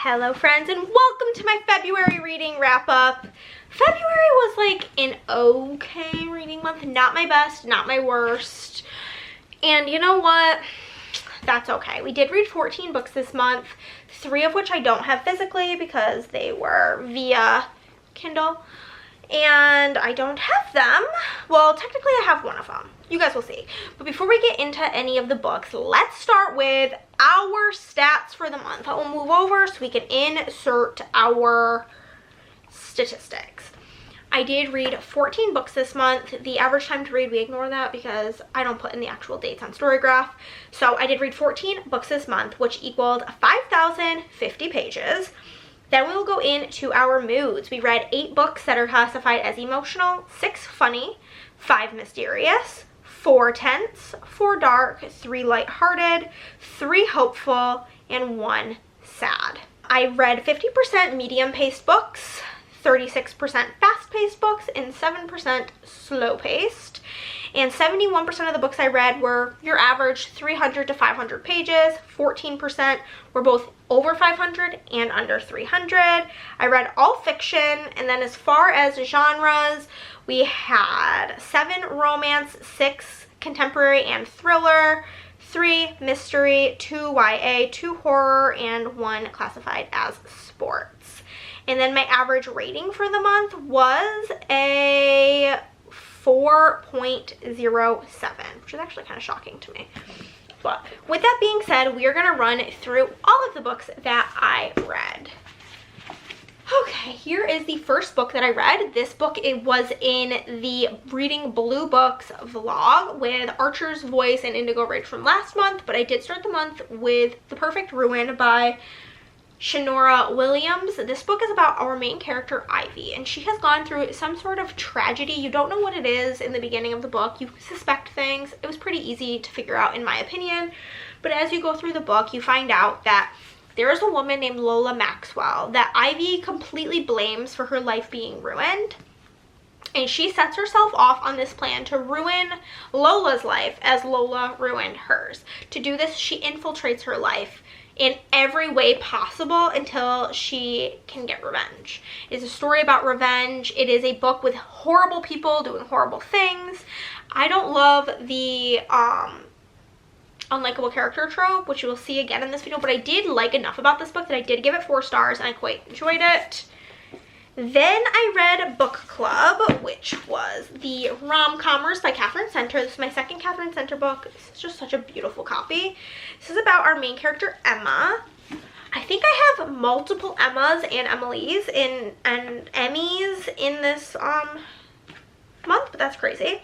Hello friends, and welcome to my February reading wrap up. February was like an okay reading month, not my best, not my worst. And you know what? That's okay. We did read 14 books this month, 3 of which I don't have physically because they were via Kindle. And I don't have them. Well, technically I have one of them. You guys will see. But before we get into any of the books, let's start with our stats for the month. I will move over so we can insert our statistics. I did read 14 books this month. The average time to read, we ignore that because I don't put in the actual dates on Storygraph. So I did read 14 books this month, which equaled 5,050 pages. Then we will go into our moods. We read 8 books that are classified as emotional, 6 funny, 5 mysterious, 4 tense, 4 dark, 3 lighthearted, 3 hopeful, and 1 sad. I read 50% medium-paced books, 36% fast-paced books, and 7% slow-paced. And 71% of the books I read were your average 300 to 500 pages. 14% were both over 500 and under 300. I read all fiction, and then as far as genres, we had 7 romance, 6 contemporary and thriller, 3 mystery, 2 YA, 2 horror, and 1 classified as sports. And then my average rating for the month was a 4.07, which is actually kind of shocking to me. But with that being said, we are going to run through all of the books that I read. Okay, here is the first book that I read. This book, it was in the Reading Blue Books vlog with Archer's Voice and Indigo Ridge from last month, but I did start the month with The Perfect Ruin by Shanora Williams. This book is about our main character, Ivy, and she has gone through some sort of tragedy. You don't know what it is in the beginning of the book. You suspect things. It was pretty easy to figure out, in my opinion, but as you go through the book, you find out that there is a woman named Lola Maxwell that Ivy completely blames for her life being ruined. And she sets herself off on this plan to ruin Lola's life as Lola ruined hers. To do this, she infiltrates her life in every way possible until she can get revenge. It's a story about revenge. It is a book with horrible people doing horrible things. I don't love the unlikable character trope, which you will see again in this video, but I did like enough about this book that I did give it 4 stars and I quite enjoyed it. Then I read Book Club, which was the Rom-Commers by Catherine Center. This is my second Catherine Center book. This is just such a beautiful copy. This is about our main character, Emma. I think I have multiple Emmas and Emilys and Emmys in this month, but that's crazy.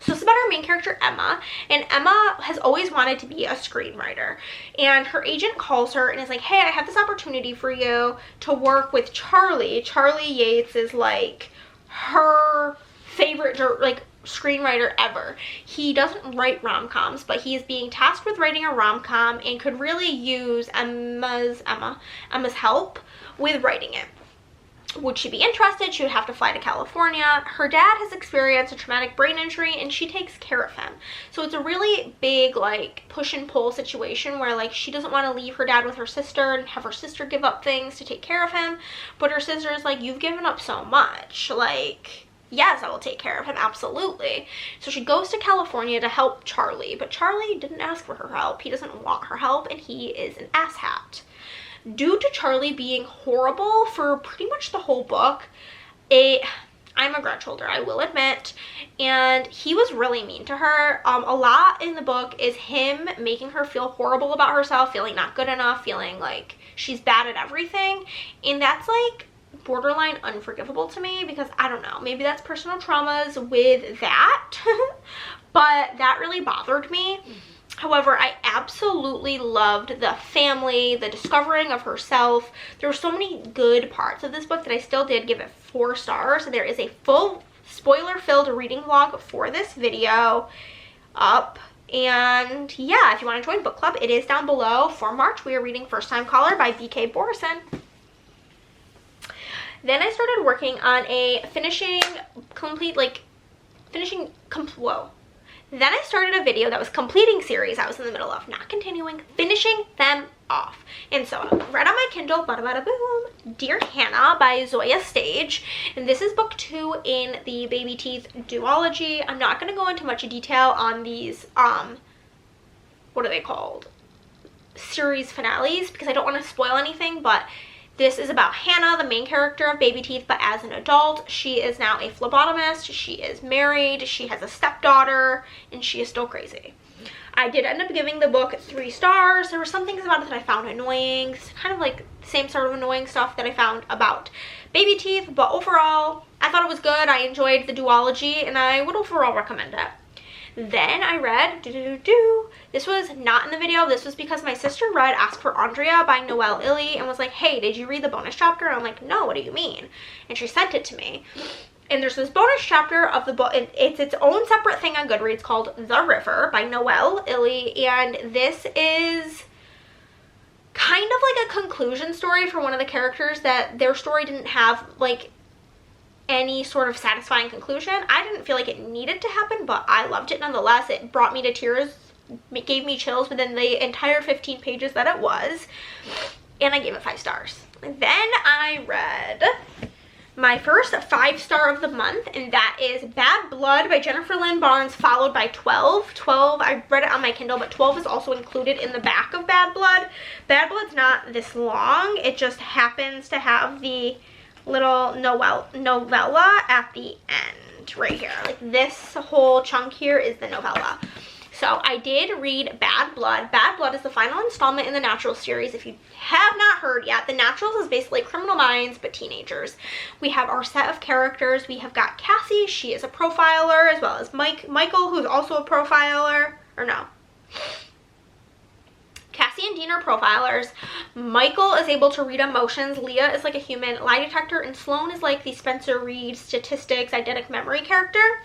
So it's about our main character, Emma, and Emma has always wanted to be a screenwriter, and her agent calls her and is like, hey, I have this opportunity for you to work with Charlie. Charlie Yates is like her favorite like screenwriter ever. He doesn't write rom-coms, but he is being tasked with writing a rom-com and could really use Emma's help with writing it. Would she be interested? She would have to fly to California. Her dad has experienced a traumatic brain injury and she takes care of him. So it's a really big like push and pull situation where like she doesn't want to leave her dad with her sister and have her sister give up things to take care of him. But her sister is like, you've given up so much. Like, yes, I will take care of him, absolutely. So she goes to California to help Charlie, but Charlie didn't ask for her help. He doesn't want her help and he is an asshat. Due to Charlie being horrible for pretty much the whole book, I'm a grudge holder, I will admit, and he was really mean to her. A lot in the book is him making her feel horrible about herself, feeling not good enough, feeling like she's bad at everything, and that's like borderline unforgivable to me because I don't know, maybe that's personal traumas with that, but that really bothered me. However, I absolutely loved the family, the discovering of herself. There were so many good parts of this book that I still did give it 4 stars. There is a full spoiler-filled reading vlog for this video up. And yeah, if you want to join book club, it is down below. For March, we are reading First Time Caller by B.K. Borison. Then I started working on a Then I started a video that was completing series I was in the middle of, not continuing, finishing them off. And so I read on my Kindle, bada bada boom, Dear Hannah by Zoya Stage. And this is book 2 in the Baby Teeth duology. I'm not going to go into much detail on these, what are they called? Series finales, because I don't want to spoil anything, but this is about Hannah, the main character of Baby Teeth, but as an adult. She is now a phlebotomist, she is married, she has a stepdaughter, and she is still crazy. I did end up giving the book 3 stars. There were some things about it that I found annoying, kind of like the same sort of annoying stuff that I found about Baby Teeth, but overall, I thought it was good. I enjoyed the duology, and I would overall recommend it. Then I read, this was not in the video, this was because my sister read Ask for Andrea by Noelle Illy and was like, hey, did you read the bonus chapter? And I'm like, no, what do you mean? And she sent it to me. And there's this bonus chapter of the book, it's its own separate thing on Goodreads called The River by Noelle Illy, and this is kind of like a conclusion story for one of the characters that their story didn't have like any sort of satisfying conclusion. I didn't feel like it needed to happen, but I loved it nonetheless. It brought me to tears, it gave me chills within the entire 15 pages that it was, and I gave it 5 stars. Then I read my first 5-star of the month, and that is Bad Blood by Jennifer Lynn Barnes, followed by 12. I read it on my Kindle, but 12 is also included in the back of Bad Blood. Bad Blood's not this long, it just happens to have the little novella at the end right here. Like this whole chunk here is the novella. So I did read Bad Blood. Bad Blood is the final installment in the Naturals series. If you have not heard yet, the Naturals is basically Criminal Minds but teenagers. We have our set of characters. We have got Cassie, she is a profiler, as well as Michael, who's also a profiler, or no. Cassie and Dean are profilers. Michael is able to read emotions. Leah is like a human lie detector, and Sloane is like the Spencer Reid statistics eidetic memory character.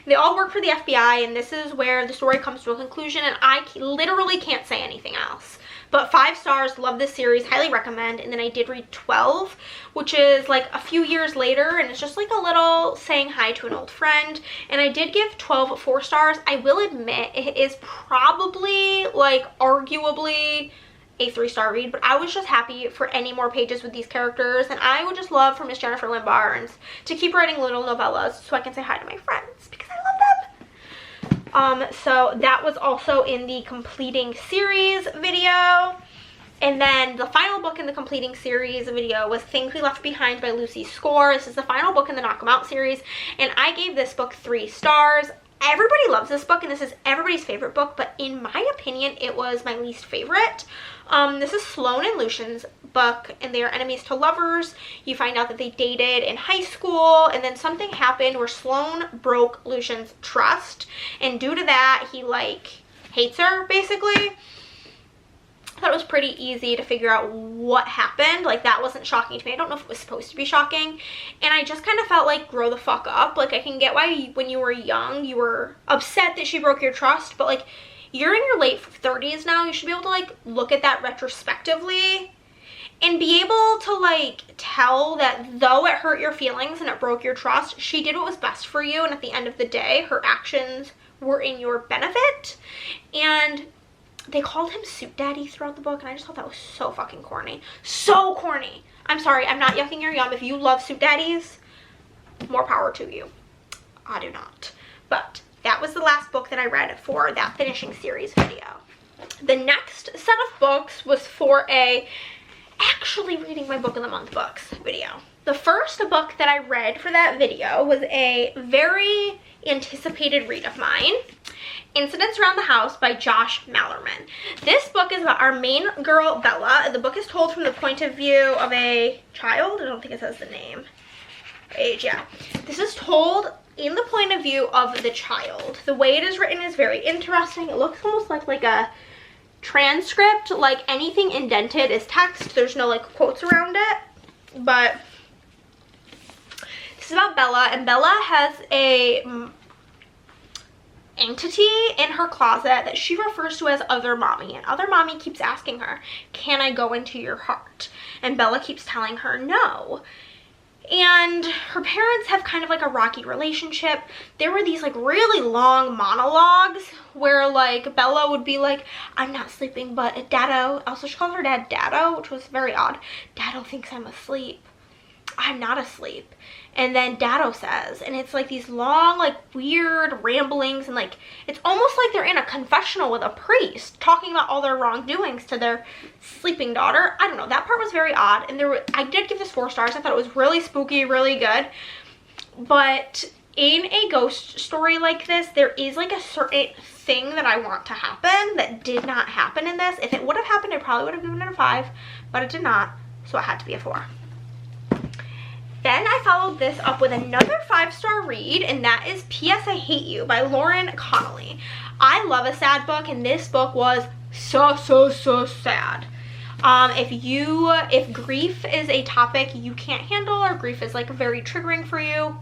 They all work for the FBI, and this is where the story comes to a conclusion, and I literally can't say anything else. But 5 stars, love this series, highly recommend. And then I did read 12, which is like a few years later, and it's just like a little saying hi to an old friend. And I did give 12 4 stars. I will admit it is probably like arguably a 3-star read, but I was just happy for any more pages with these characters, and I would just love for Miss Jennifer Lynn Barnes to keep writing little novellas so I can say hi to my friends because I love them. So that was also in the completing series video. And then the final book in the completing series video was Things We Left Behind by Lucy Score. This is the final book in the Knock 'Em Out series, and I gave this book 3 stars. Everybody loves this book, and this is everybody's favorite book, but in my opinion, it was my least favorite. This is Sloane and Lucian's book, and they are enemies to lovers. You find out that they dated in high school, and then something happened where Sloane broke Lucian's trust, and due to that, he like hates her, basically. I thought it was pretty easy to figure out what happened. Like, that wasn't shocking to me. I don't know if it was supposed to be shocking. And I just kind of felt like, grow the fuck up. Like, I can get why when you were young, you were upset that she broke your trust. But, like, you're in your late 30s now. You should be able to, like, look at that retrospectively and be able to, like, tell that though it hurt your feelings and it broke your trust, she did what was best for you. And at the end of the day, her actions were in your benefit. And they called him Suit Daddy throughout the book, and I just thought that was so fucking corny. So corny. I'm sorry, I'm not yucking your yum. If you love Suit Daddies, more power to you. I do not. But that was the last book that I read for that finishing series video. The next set of books was for a actually reading my book of the month books video. The first book that I read for that video was a very anticipated read of mine, Incidents Around the House by Josh Malerman. This book is about our main girl, Bella. The book is told from the point of view of a child. I don't think it says the name. Age, yeah. This is told in the point of view of the child. The way it is written is very interesting. It looks almost like a transcript. Like, anything indented is text. There's no, like, quotes around it. But this is about Bella, and Bella has a entity in her closet that she refers to as Other Mommy, and Other Mommy keeps asking her, can I go into your heart? And Bella keeps telling her no. and her parents have kind of like a rocky relationship. There were these like really long monologues where like Bella would be like, I'm not sleeping, but Dado, also she called her dad Dado, which was very odd. Dado thinks I'm asleep. I'm not asleep. And then Dado says, and it's like these long, like weird ramblings, and like it's almost like they're in a confessional with a priest talking about all their wrongdoings to their sleeping daughter. I don't know, that part was very odd. And I did give this 4 stars. I thought it was really spooky, really good. But in a ghost story like this, there is like a certain thing that I want to happen that did not happen in this. If it would have happened, I probably would have given it a 5, but it did not, so it had to be a 4. Then I followed this up with another 5-star read, and that is P.S. I Hate You by Lauren Connolly. I love a sad book, and this book was so sad. If grief is a topic you can't handle, or grief is like very triggering for you,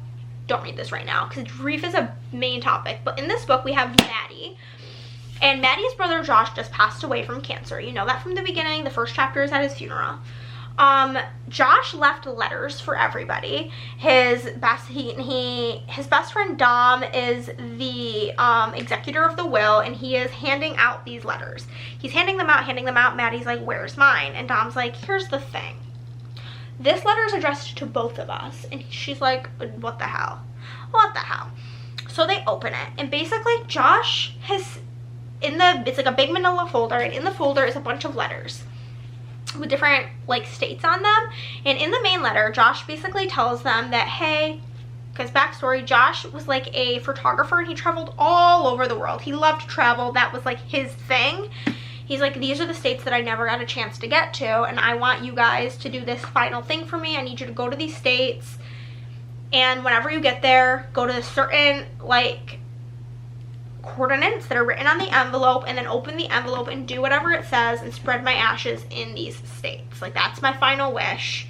don't read this right now, because grief is a main topic. But in this book, we have Maddie, and Maddie's brother Josh just passed away from cancer. You know that from the beginning. The first chapter is at his funeral. Josh left letters for everybody. His best friend Dom is the executor of the will, and he is handing out these letters. He's handing them out. Maddie's like, where's mine? And Dom's like, here's the thing. This letter is addressed to both of us. And she's like, what the hell? What the hell? So they open it, and basically Josh has, it's like a big manila folder, and in the folder is a bunch of letters with different like states on them. And in the main letter, Josh basically tells them that, hey, because backstory, Josh was like a photographer, and he traveled all over the world. He loved to travel. That was like his thing. He's like, these are the states that I never got a chance to get to, and I want you guys to do this final thing for me. I need you to go to these states, and whenever you get there, go to certain like coordinates that are written on the envelope, and then open the envelope and do whatever it says and spread my ashes in these states. Like, that's my final wish.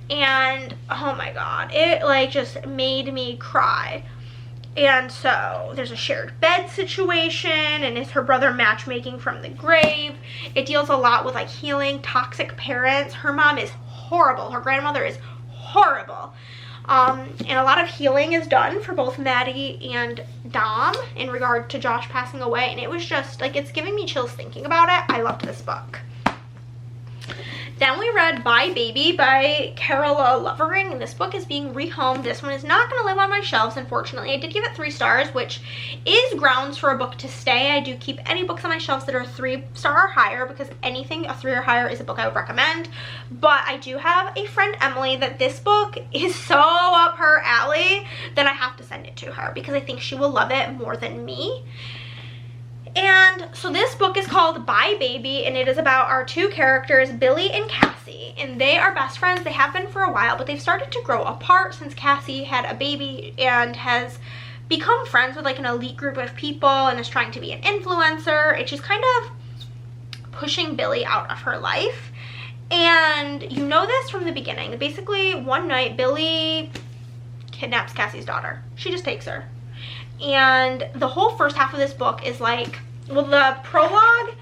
And oh my god, it like just made me cry. And so there's a shared bed situation, and it's her brother matchmaking from the grave. It deals a lot with like healing toxic parents. Her mom is horrible. Her grandmother is horrible. And a lot of healing is done for both Maddie and Dom in regard to Josh passing away. And it was just like, it's giving me chills thinking about it. I loved this book. Then we read Bye Baby by Carola Lovering, and this book is being rehomed. This one is not going to live on my shelves, unfortunately. I did give it 3 stars, which is grounds for a book to stay. I do keep any books on my shelves that are 3-star or higher, because anything a 3 or higher is a book I would recommend. But I do have a friend, Emily, that this book is so up her alley that I have to send it to her, because I think she will love it more than me. And so this book is called Bye Baby, and it is about our 2 characters, Billy and Cassie, and they are best friends. They have been for a while, but they've started to grow apart since Cassie had a baby and has become friends with like an elite group of people and is trying to be an influencer, and she's kind of pushing Billy out of her life. And you know this from the beginning. Basically, one night Billy kidnaps Cassie's daughter. She just takes her. And the whole first half of this book is like, well, the prologue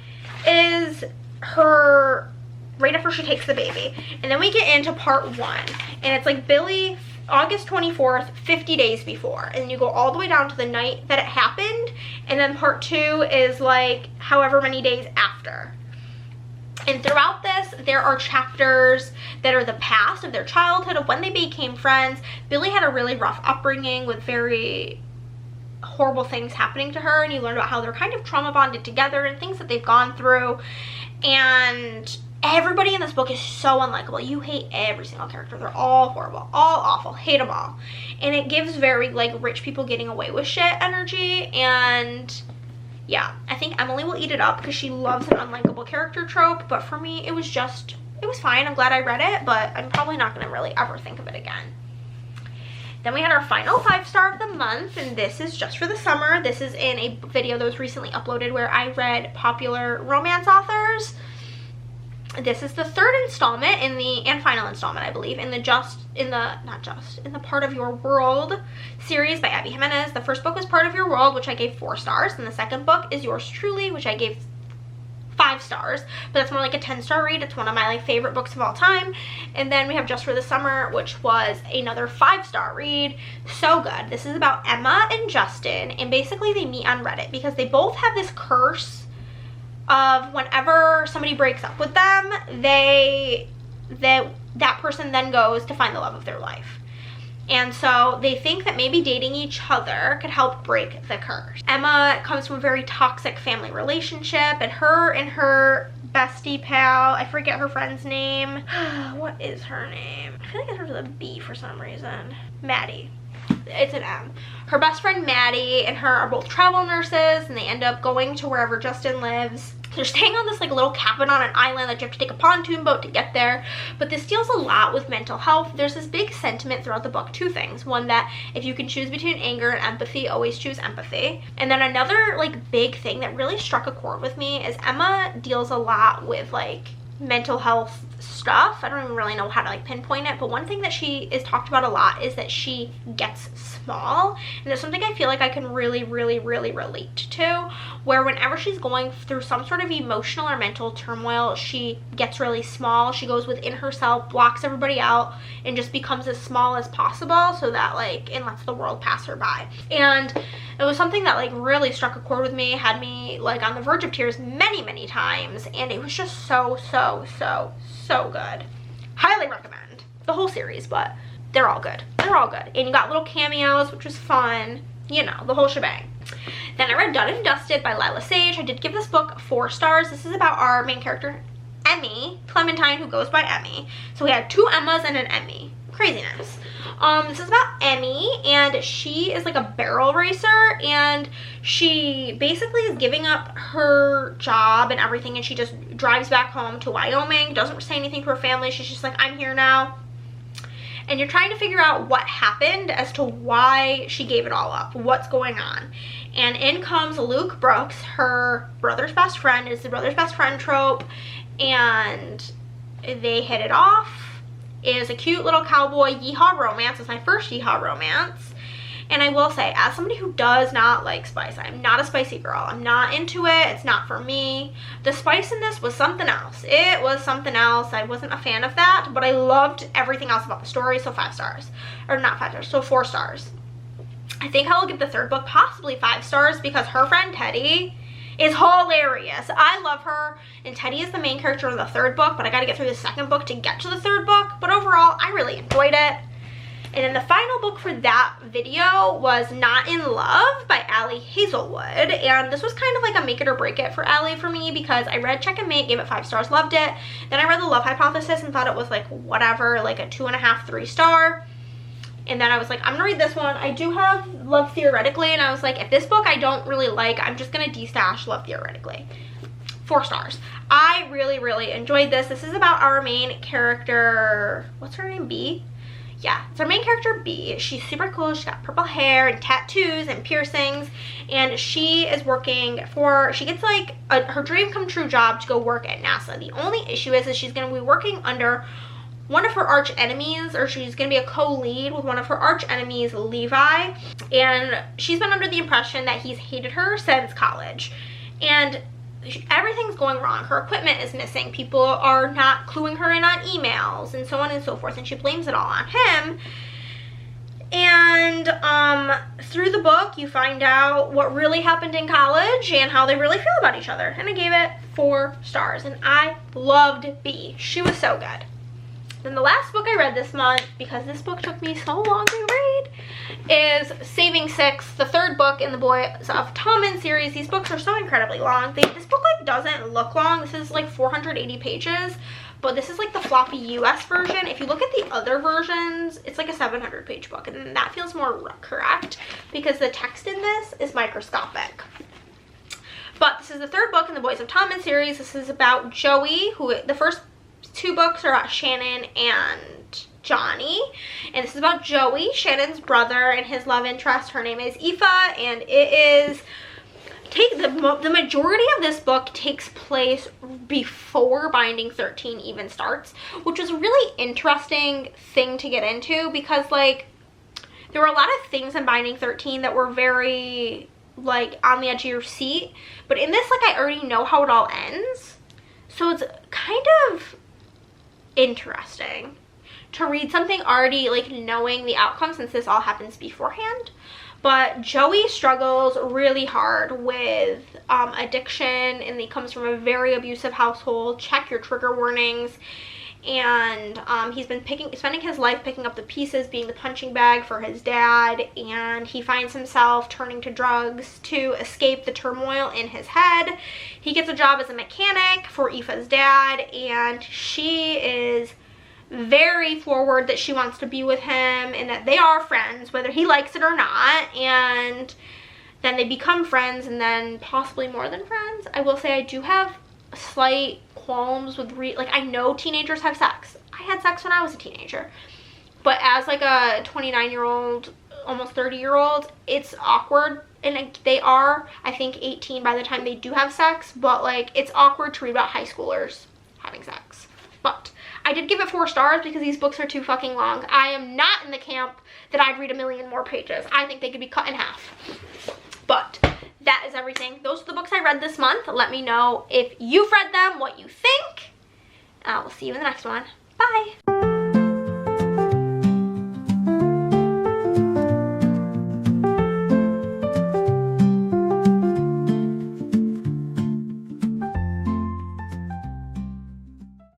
is her right after she takes the baby, and then we get into part 1, and it's like Billy, August 24th, 50 days before, and you go all the way down to the night that it happened, and then part 2 is like however many days after. And throughout this, there are chapters that are the past of their childhood, of when they became friends. Billy had a really rough upbringing with very horrible things happening to her, and you learn about how they're kind of trauma bonded together and things that they've gone through. And everybody in this book is so unlikable. You hate every single character. They're all horrible, all awful, hate them all. And it gives very like rich people getting away with shit energy. And yeah, I think Emily will eat it up because she loves an unlikable character trope, but for me it was fine. I'm glad I read it, but I'm probably not going to really ever think of it again. Then we had our final 5-star of the month, and this is just for the summer. This is in a video that was recently uploaded where I read popular romance authors. This is the 3rd installment and final installment, I believe, in the Part of Your World series by Abby Jimenez. The first book was Part of Your World, which I gave 4 stars, and the second book is Yours Truly, which I gave 5 5 stars, but that's more like a 10-star read. It's one of my like favorite books of all time. And then we have Just for the Summer, which was another 5-star read. So good. This is about Emma and Justin, and basically they meet on Reddit because they both have this curse of whenever somebody breaks up with them, that person then goes to find the love of their life. And so they think that maybe dating each other could help break the curse. Emma comes from a very toxic family relationship, and her bestie pal, I forget her friend's name. What is her name? I feel like it starts with a B for some reason. Maddie. It's an M. Her best friend Maddie and her are both travel nurses, and they end up going to wherever Justin lives. They're staying on this like little cabin on an island that you have to take a pontoon boat to get there, but this deals a lot with mental health. There's this big sentiment throughout the book, 2 things. One, that if you can choose between anger and empathy, always choose empathy. And then another like big thing that really struck a chord with me is Emma deals a lot with like mental health stuff. I don't even really know how to like pinpoint it, but one thing that she is talked about a lot is that she gets small, and it's something I feel like I can really relate to, where whenever she's going through some sort of emotional or mental turmoil, she gets really small. She goes within herself, blocks everybody out, and just becomes as small as possible so that like and lets the world pass her by. And it was something that like really struck a chord with me, had me like on the verge of tears many times, and it was just so good. Highly recommend the whole series, but they're all good. They're all good. And you got little cameos, which was fun, you know, the whole shebang. Then I read Done and Dusted by Lila Sage. I did give this book 4 stars. This is about our main character, Emmy, Clementine, who goes by Emmy. So we had 2 Emmas and an Emmy. Craziness. This is about Emmy, and she is like a barrel racer, and she basically is giving up her job and everything, and she just drives back home to Wyoming, doesn't say anything to her family. She's just like, I'm here now. And you're trying to figure out what happened as to why she gave it all up, what's going on. And in comes Luke Brooks, her brother's best friend. It's the brother's best friend trope, and they hit it off. It is a cute little cowboy yeehaw romance. It's my first yeehaw romance. And I will say, as somebody who does not like spice, I'm not a spicy girl. I'm not into it. It's not for me. The spice in this was something else. It was something else. I wasn't a fan of that, but I loved everything else about the story, so 5 stars. Or not 5 stars, so 4 stars. I think I will give the 3rd book possibly 5 stars because her friend Teddy is hilarious. I love her, and Teddy is the main character of the 3rd book, but I gotta get through the 2nd book to get to the 3rd book. But overall, I really enjoyed it. And then the final book for that video was Not in Love by Allie Hazelwood. And this was kind of like a make it or break it for Allie for me, because I read Check and Mate, gave it 5 stars, loved it. Then I read The Love Hypothesis and thought it was like whatever, like a 2.5, 3 star. And then I was like, I'm gonna read this one. I do have Love Theoretically, and I was like, if this book I don't really like, I'm just gonna de-stash Love Theoretically. 4 stars. I really enjoyed this. This is about our main character, what's her name, B? Yeah, it's our main character, B. She's super cool. She's got purple hair and tattoos and piercings, and she is working for, she gets like her dream come true job to go work at NASA. The only issue is she's going to be working under one of her arch enemies, or she's going to be a co-lead with one of her arch enemies, Levi, and she's been under the impression that he's hated her since college, and everything's going wrong. Her equipment is missing. People are not cluing her in on emails and so on and so forth, and she blames it all on him. And through the book you find out what really happened in college and how they really feel about each other, and I gave it 4 stars, and I loved B. She was so good. Then the last book I read this month, because this book took me so long to read, is Saving Six, the 3rd book in the Boys of Tommen series. These books are so incredibly long. This book like doesn't look long. This is like 480 pages, but this is like the floppy US version. If you look at the other versions, it's like a 700-page book, and that feels more correct because the text in this is microscopic. But this is the 3rd book in the Boys of Tommen series. This is about Joey, who the first 2 books are about Shannon and Johnny, and this is about Joey, Shannon's brother, and his love interest. Her name is Aoife, and it is the majority of this book takes place before Binding 13 even starts, which was a really interesting thing to get into, because like there were a lot of things in Binding 13 that were very like on the edge of your seat, but in this, like, I already know how it all ends. So it's kind of interesting to read something already like knowing the outcome, since this all happens beforehand. But Joey struggles really hard with addiction, and he comes from a very abusive household. Check your trigger warnings. And he's been spending his life picking up the pieces, being the punching bag for his dad, and he finds himself turning to drugs to escape the turmoil in his head. He gets a job as a mechanic for Aoife's dad, and she is very forward that she wants to be with him and that they are friends, whether he likes it or not. And then they become friends, and then possibly more than friends. I will say I do have slight qualms with like, I know teenagers have sex. I had sex when I was a teenager, but as like a 29-year-old, almost 30-year-old, it's awkward. And they are, I think, 18 by the time they do have sex, but like, it's awkward to read about high schoolers having sex. But I did give it 4 stars because these books are too fucking long. I am not in the camp that I'd read a million more pages. I think they could be cut in half. But that is everything. Those are the books I read this month. Let me know if you've read them, what you think. We'll see you in the next one. Bye.